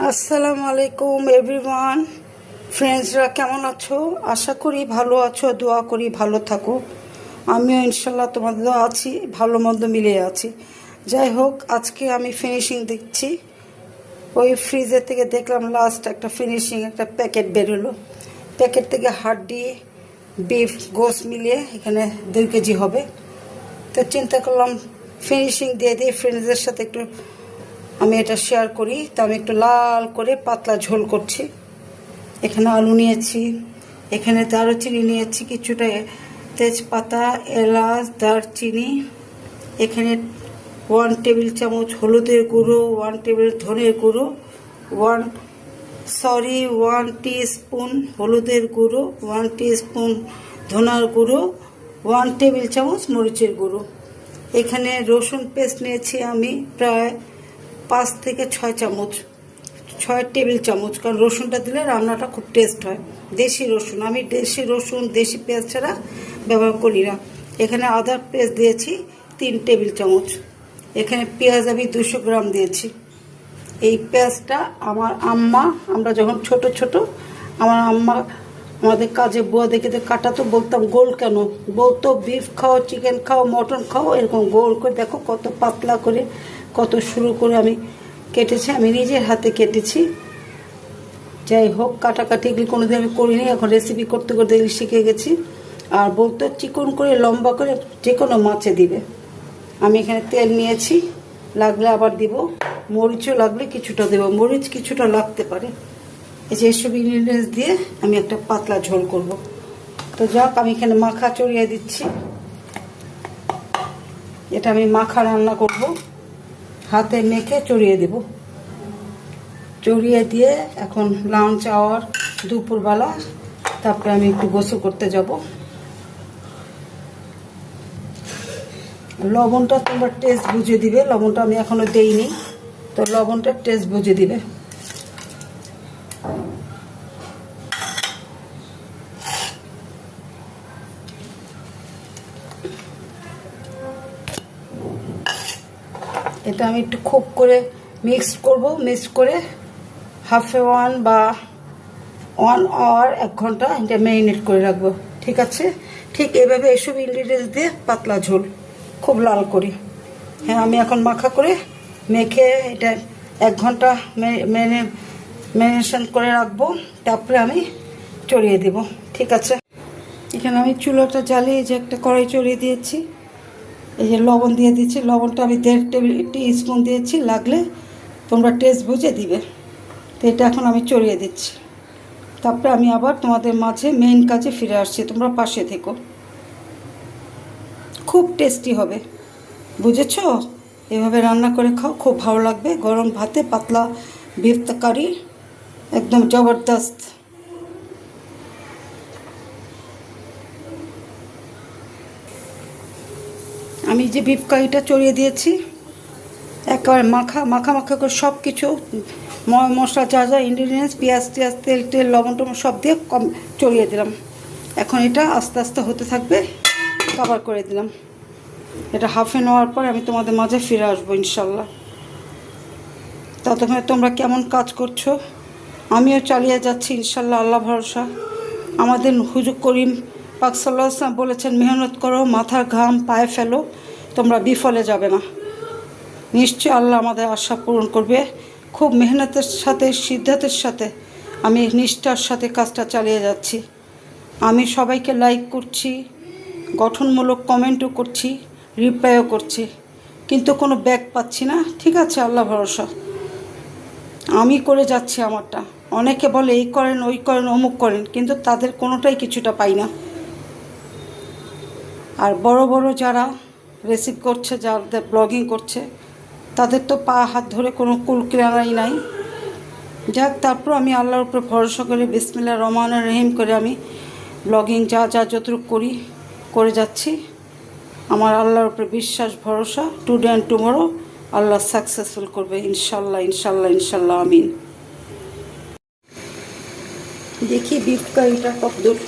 আসসালামু আলাইকুম এভরিওয়ান, ফ্রেন্ডসরা কেমন আছো? আশা করি ভালো আছো, দোয়া করি ভালো থাকো। আমিও ইনশাল্লাহ তোমাদের আছি, ভালো মন্দ মিলিয়ে আছি। যাই হোক, আজকে আমি ফিনিশিং দিচ্ছি। ওই ফ্রিজের থেকে দেখলাম লাস্ট একটা ফিনিশিং একটা প্যাকেট বেরোলো। প্যাকেট থেকে হাড্ডি বিফ গোস মিলিয়ে এখানে 2 কেজি হবে। তো চিন্তা করলাম ফিনিশিং দিয়ে দিই, ফ্রেন্ডসদের সাথে একটু আমি এটা শেয়ার করি। তো আমি একটু লাল করে পাতলা ঝোল করছি। এখানে আলু নিয়েছি, এখানে দারুচিনি নিয়েছি, কিছুটা তেজপাতা, এলাচ, দারচিনি, এখানে 1 টেবিল চামচ হলুদের গুঁড়ো, 1 টেবিল ধনের গুঁড়ো, 1 টিস্পুন হলুদের গুঁড়ো, 1 টিস্পুন ধনার গুঁড়ো, 1 টেবিল চামচ মরিচের গুঁড়ো। এখানে রসুন পেস্ট নিয়েছি আমি প্রায় 5 থেকে 6 চামচ, 6 টেবিল চামচ, কারণ রসুনটা দিলে রান্নাটা খুব টেস্ট হয়। দেশি রসুন, আমি দেশি রসুন দেশি পেঁয়াজ ছাড়া ব্যবহার করি না। এখানে আদার পেস্ট দিয়েছি 3 টেবিল চামচ। এখানে পেঁয়াজ আমি 200 গ্রাম দিয়েছি। এই পেঁয়াজটা আমার আম্মা, আমরা যখন ছোট ছোট আমার আম্মা আমাদের কাজে বুয়া দেখে কাটাতো, বলতাম গোল কেন, বলতো বিফ খাও, চিকেন খাও, মটন খাও, এরকম গোল করে দেখো কত পাতলা করে কত শুরু করে আমি কেটেছি, আমি নিজের হাতে কেটেছি। যাই হোক, কাটাকাটি এগুলি কোনোদিন আমি করিনি, এখন রেসিপি করতে করতে এগুলি শিখে গেছি। আর বলতো চিকন করে লম্বা করে যে কোনো মাছে দিবে। আমি এখানে তেল নিয়েছি, লাগলে আবার দিব, মরিচও লাগলে কিছুটা দেবো, মরিচ কিছুটা লাগতে পারে। এই যে এসব ইনগ্রিডিয়েন্টস দিয়ে আমি একটা পাতলা ঝোল করব। তো যাক, আমি এখানে মাখা চড়িয়ে দিচ্ছি। এটা আমি মাখা রান্না করব, হাতে মেখে চড়িয়ে দেব। চড়িয়ে দিয়ে এখন লাঞ্চ আওয়ার, দুপুরবেলা, তারপরে আমি একটু গোসল করতে যাব। লবণটা তোমরা টেস্ট বুঝে দিবে, লবণটা আমি এখনো দেইনি, তো লবণটা টেস্ট বুঝে দিবে। এটা আমি একটু খুব করে মিক্স করব, মিক্স করে হাফ ওয়ান বা 1 আওয়ার 1 ঘন্টা এটা ম্যারিনেট করে রাখবো। ঠিক আছে, ঠিক এভাবে এসব ইনগ্রিডিয়েন্টস দিয়ে পাতলা ঝোল খুব লাল করি। হ্যাঁ, আমি এখন মাখা করে মেখে এটা 1 ঘন্টা ম্যারিনেশন করে রাখবো, তারপরে আমি চড়িয়ে দেব। ঠিক আছে, এখানে আমি চুলাটা জ্বালিয়ে যে একটা কড়াই চড়িয়ে দিয়েছি। এই যে লবণ দিয়ে দিচ্ছি, লবণটা আমি 1.5 টিস্পুন দিয়েছি, লাগলে তোমরা টেস্ট বুঝে দিবে। তো এটা এখন আমি চড়িয়ে দিচ্ছি, তারপরে আমি আবার তোমাদের মাঝে মেইন কাজে ফিরে আসছি, তোমরা পাশে থেকো। খুব টেস্টি হবে, বুঝেছ? এভাবে রান্না করে খাও, খুব ভালো লাগবে। গরম ভাতে পাতলা বিফ তরকারি একদম জবরদস্ত। আমি যে বিফ কারিটা চড়িয়ে দিয়েছি, একেবারে মাখা মাখা মাখা করে সব কিছু মশলা যা যা ইনগ্রিডিয়েন্টস, পেঁয়াজ টিয়াজ, তেল টেল, লবণ টবণ সব দিয়ে চড়িয়ে দিলাম। এখন এটা আস্তে আস্তে হতে থাকবে, কভার করে দিলাম। এটা হাফ অ্যান আওয়ার পর আমি তোমাদের মাঝে ফিরে আসবো ইনশাল্লাহ। ততক্ষণে তোমরা কেমন কাজ করছো? আমিও চালিয়ে যাচ্ছি ইনশাল্লাহ, আল্লাহ ভরসা। আমাদের হুজুর করিম পাক সাল্লাল্লাহু আলাইহি ওয়াসাল্লাম বলেছেন, মেহনত করো, মাথার ঘাম পায়ে ফেলো, তোমরা বিফলে যাবে না। নিশ্চয় আল্লাহ আমাদের আশা পূরণ করবে। খুব মেহনতের সাথে, সিদ্ধাতের সাথে আমি নিষ্ঠার সাথে কাজটা চালিয়ে যাচ্ছি। আমি সবাইকে লাইক করছি, গঠনমূলক কমেন্টও করছি, রিপ্লাইও করছি, কিন্তু কোনো ব্যাক পাচ্ছি না। ঠিক আছে, আল্লাহ ভরসা, আমি করে যাচ্ছি আমারটা। অনেকে বলে এই করেন, ওই করেন, অমুক করেন, কিন্তু তাদের কোনোটাই কিছুটা পাই না। আর বড় বড় যারা রেসিপি করছে, যাদের ব্লগিং করছে, তাদের তো পা হাত ধরে কোনো কুল কিনারাই নাই। যাক, তারপর আমি আল্লাহর উপরে ভরসা করে বিসমিল্লাহির রহমানির রহিম করে আমি ব্লগিং যা যা যতটুকু করে যাচ্ছি। আমার আল্লাহর উপরে বিশ্বাস, ভরসা, today and tomorrow Allah successful করবে ইনশাল্লাহ, ইনশাল্লাহ, ইনশাল্লাহ, আমিন। দেখি বিফ কারিটা কতদূর।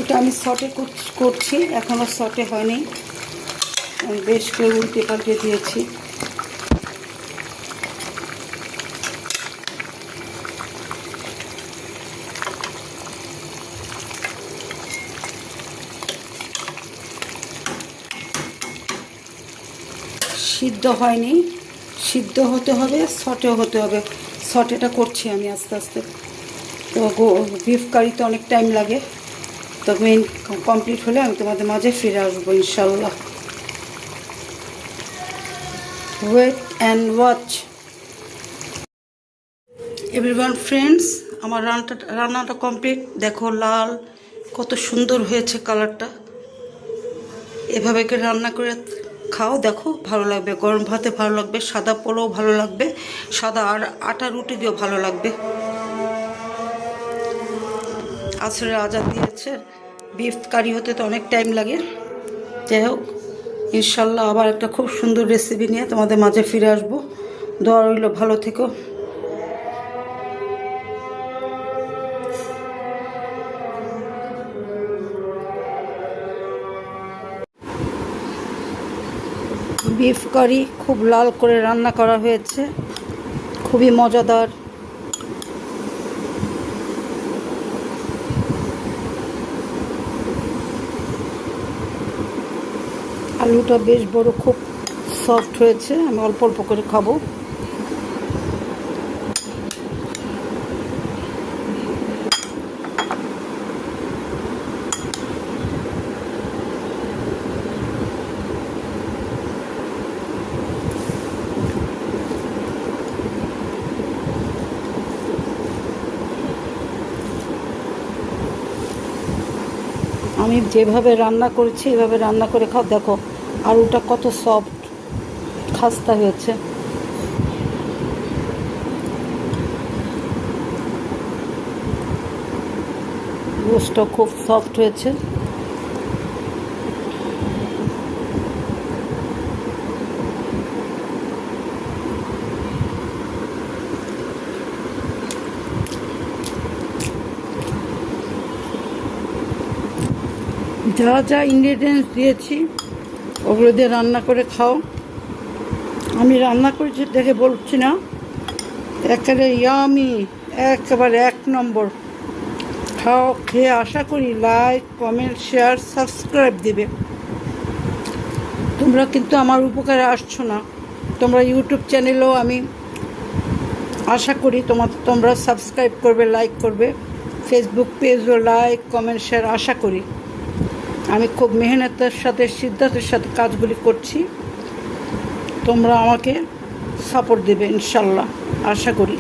এটা আমি সটে করছি, এখনও সটে হয়নি। আমি বেশ করে উল্টে পাল্টে দিয়েছি। সিদ্ধ হয়নি, সিদ্ধ হতে হবে, সটেও হতে হবে। সটেটা করছি আমি আস্তে আস্তে। তো বিফ কারিতে অনেক টাইম লাগে। তো মেন কমপ্লিট হলে আমি তোমাদের মাঝে ফিরে আসবো ইনশাল্লাহ। Wait and watch. Everyone friends, আমার রান্নাটা কমপ্লিট। দেখো লাল কত সুন্দর হয়েছে কালারটা। এভাবে করে রান্না করে খাও, দেখো ভালো লাগবে। গরম ভাতে ভালো লাগবে, সাদা পোলাও ভালো লাগবে, সাদা আর আটা রুটি দিয়েও ভালো লাগবে। আসরের আজান দিয়েছে, বিফ কারি হতে তো অনেক টাইম লাগে। যাই হোক, ইনশাল্লাহ আবার একটা খুব সুন্দর রেসিপি নিয়ে তোমাদের মাঝে ফিরে আসবো। দোয়া রইল, ভালো থেকো। বিফ কারি খুব লাল করে রান্না করা হয়েছে, খুবই মজাদার। আলুটা বেশ বড়, খুব সফট হয়েছে। আমি অল্প অল্প করে খাবো। আমি যেভাবে রান্না করেছি এভাবে রান্না করে খাও। দেখো আলুটা কত সফট খাস্তা হয়েছে। গোশটা খুব সফট হয়েছে। যা যা ইনগ্রেডিয়েন্টস দিয়েছি ওগুলো দিয়ে রান্না করে খাও। আমি রান্না করেছি দেখে বলছি না, একেবারে ইয়ামি, একেবারে এক নম্বর। খাও, খেয়ে আশা করি লাইক, কমেন্ট, শেয়ার, সাবস্ক্রাইব দিবে। তোমরা কিন্তু আমার উপকারে আসছো না। তোমরা ইউটিউব চ্যানেলেও আমি আশা করি তোমরা সাবস্ক্রাইব করবে, লাইক করবে। ফেসবুক পেজও লাইক, কমেন্ট, শেয়ার আশা করি। আমি খুব মেহনতের সাথে, সিদ্ধান্তের সাথে কাজগুলি করছি। তোমরা আমাকে সাপোর্ট দেবে ইনশাল্লাহ, আশা করি।